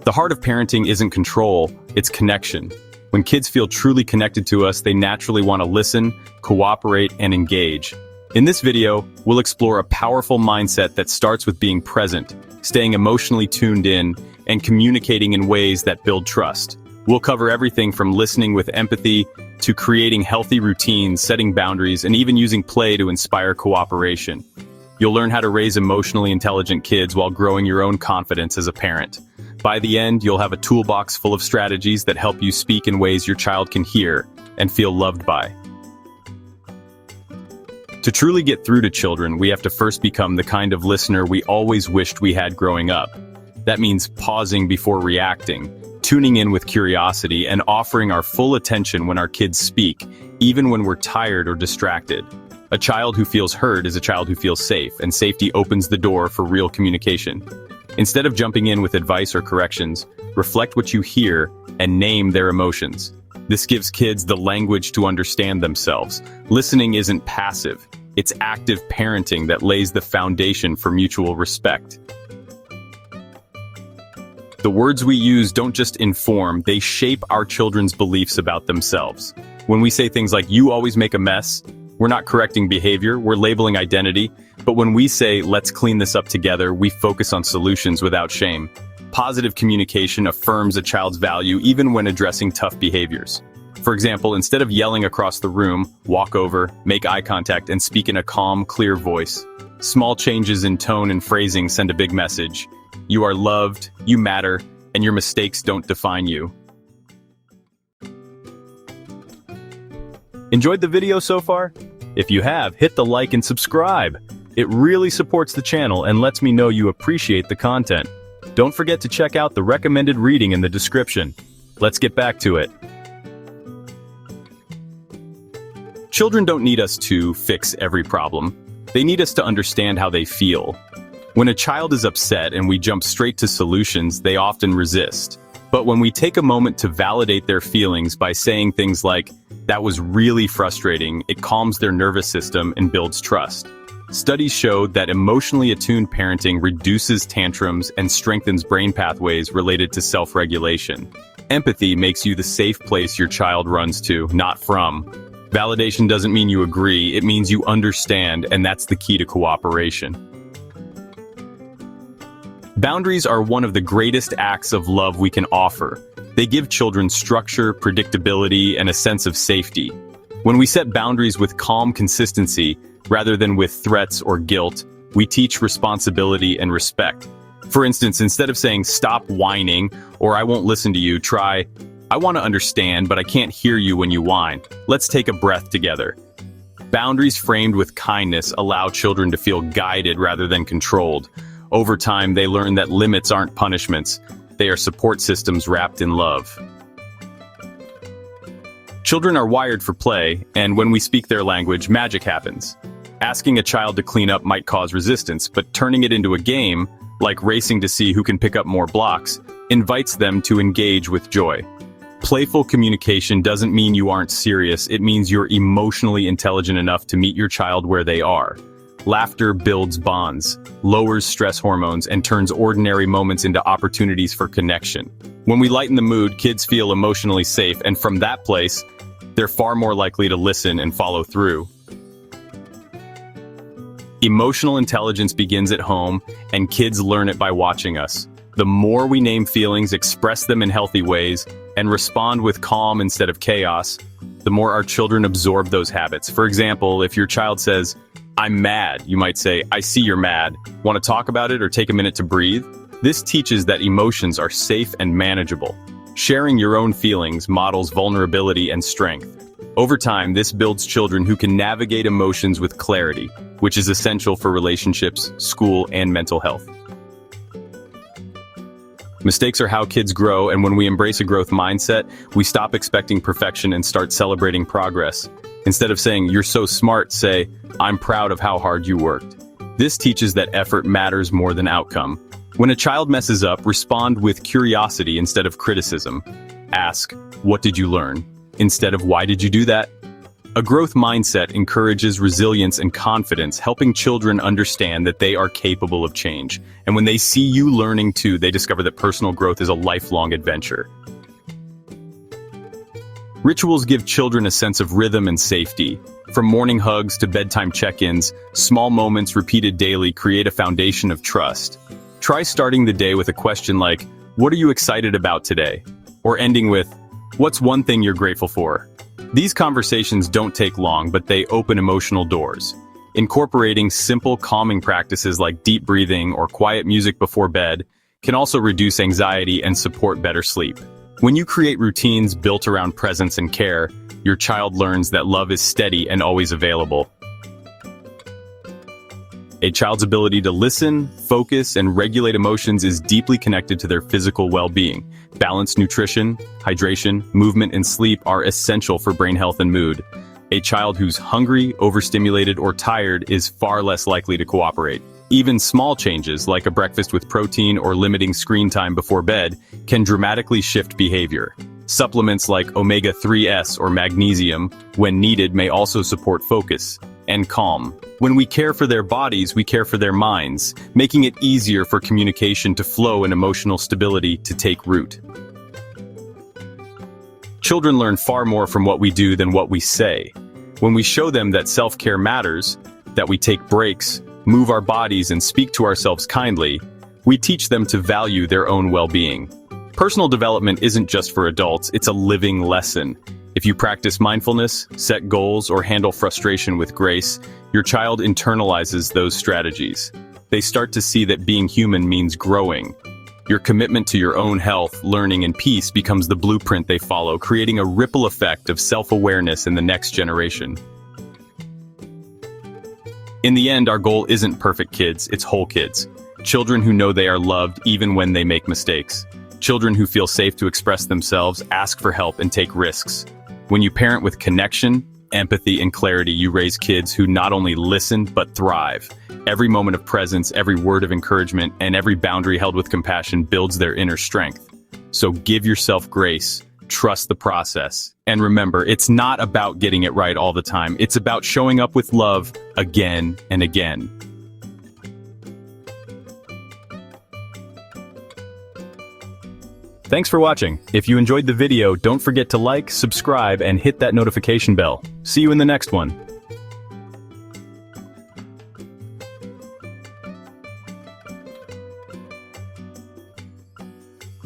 The heart of parenting isn't control, it's connection. When kids feel truly connected to us, they naturally want to listen, cooperate, and engage. In this video, we'll explore a powerful mindset that starts with being present, staying emotionally tuned in, and communicating in ways that build trust. We'll cover everything from listening with empathy to creating healthy routines, setting boundaries, and even using play to inspire cooperation. You'll learn how to raise emotionally intelligent kids while growing your own confidence as a parent. By the end, you'll have a toolbox full of strategies that help you speak in ways your child can hear and feel loved by. To truly get through to children, we have to first become the kind of listener we always wished we had growing up. That means pausing before reacting, tuning in with curiosity, and offering our full attention when our kids speak, even when we're tired or distracted. A child who feels heard is a child who feels safe, and safety opens the door for real communication. Instead of jumping in with advice or corrections, reflect what you hear and name their emotions. This gives kids the language to understand themselves. Listening isn't passive, it's active parenting that lays the foundation for mutual respect. The words we use don't just inform, they shape our children's beliefs about themselves. When we say things like, "You always make a mess," we're not correcting behavior, we're labeling identity. But when we say, "Let's clean this up together," we focus on solutions without shame. Positive communication affirms a child's value even when addressing tough behaviors. For example, instead of yelling across the room, walk over, make eye contact, and speak in a calm, clear voice. Small changes in tone and phrasing send a big message. You are loved, you matter, and your mistakes don't define you. Enjoyed the video so far? If you have, hit the like and subscribe. It really supports the channel and lets me know you appreciate the content. Don't forget to check out the recommended reading in the description. Let's get back to it. Children don't need us to fix every problem. They need us to understand how they feel. When a child is upset and we jump straight to solutions, they often resist. But when we take a moment to validate their feelings by saying things like, "That was really frustrating," it calms their nervous system and builds trust. Studies showed that emotionally attuned parenting reduces tantrums and strengthens brain pathways related to self-regulation. Empathy makes you the safe place your child runs to, not from. Validation doesn't mean you agree, it means you understand, and that's the key to cooperation. Boundaries are one of the greatest acts of love we can offer. They give children structure, predictability, and a sense of safety. When we set boundaries with calm consistency, rather than with threats or guilt, we teach responsibility and respect. For instance, instead of saying, "Stop whining," or "I won't listen to you," try, "I want to understand, but I can't hear you when you whine. Let's take a breath together." Boundaries framed with kindness allow children to feel guided rather than controlled. Over time, they learn that limits aren't punishments. They are support systems wrapped in love. Children are wired for play, and when we speak their language, magic happens. Asking a child to clean up might cause resistance, but turning it into a game, like racing to see who can pick up more blocks, invites them to engage with joy. Playful communication doesn't mean you aren't serious, it means you're emotionally intelligent enough to meet your child where they are. Laughter builds bonds, lowers stress hormones, and turns ordinary moments into opportunities for connection. When we lighten the mood, kids feel emotionally safe, and from that place, they're far more likely to listen and follow through. Emotional intelligence begins at home, and kids learn it by watching us. The more we name feelings, express them in healthy ways, and respond with calm instead of chaos, the more our children absorb those habits. For example, if your child says, "I'm mad," you might say, "I see you're mad. Want to talk about it or take a minute to breathe?" This teaches that emotions are safe and manageable. Sharing your own feelings models vulnerability and strength. Over time, this builds children who can navigate emotions with clarity, which is essential for relationships, school, and mental health. Mistakes are how kids grow, and when we embrace a growth mindset, we stop expecting perfection and start celebrating progress. Instead of saying, "You're so smart," say, "I'm proud of how hard you worked." This teaches that effort matters more than outcome. When a child messes up, respond with curiosity instead of criticism. Ask, "What did you learn?" instead of "Why did you do that?" A growth mindset encourages resilience and confidence, helping children understand that they are capable of change. And when they see you learning too, they discover that personal growth is a lifelong adventure. Rituals give children a sense of rhythm and safety. From morning hugs to bedtime check-ins, small moments repeated daily create a foundation of trust. Try starting the day with a question like, "What are you excited about today?" Or ending with, "What's one thing you're grateful for?" These conversations don't take long, but they open emotional doors. Incorporating simple calming practices like deep breathing or quiet music before bed can also reduce anxiety and support better sleep. When you create routines built around presence and care, your child learns that love is steady and always available. A child's ability to listen, focus, and regulate emotions is deeply connected to their physical well-being. Balanced nutrition, hydration, movement, and sleep are essential for brain health and mood. A child who's hungry, overstimulated, or tired is far less likely to cooperate. Even small changes, like a breakfast with protein or limiting screen time before bed, can dramatically shift behavior. Supplements like omega-3s or magnesium, when needed, may also support focus and calm. When we care for their bodies, we care for their minds, making it easier for communication to flow and emotional stability to take root. Children learn far more from what we do than what we say. When we show them that self-care matters, that we take breaks, move our bodies, and speak to ourselves kindly, we teach them to value their own well-being. Personal development isn't just for adults, it's a living lesson. If you practice mindfulness, set goals, or handle frustration with grace, your child internalizes those strategies. They start to see that being human means growing. Your commitment to your own health, learning, and peace becomes the blueprint they follow, creating a ripple effect of self-awareness in the next generation. In the end, our goal isn't perfect kids, it's whole kids. Children who know they are loved even when they make mistakes. Children who feel safe to express themselves, ask for help, and take risks. When you parent with connection, empathy, and clarity, you raise kids who not only listen, but thrive. Every moment of presence, every word of encouragement, and every boundary held with compassion builds their inner strength. So give yourself grace, trust the process, and remember, it's not about getting it right all the time. It's about showing up with love again and again. Thanks for watching. If you enjoyed the video, don't forget to like, subscribe, and hit that notification bell. See you in the next one.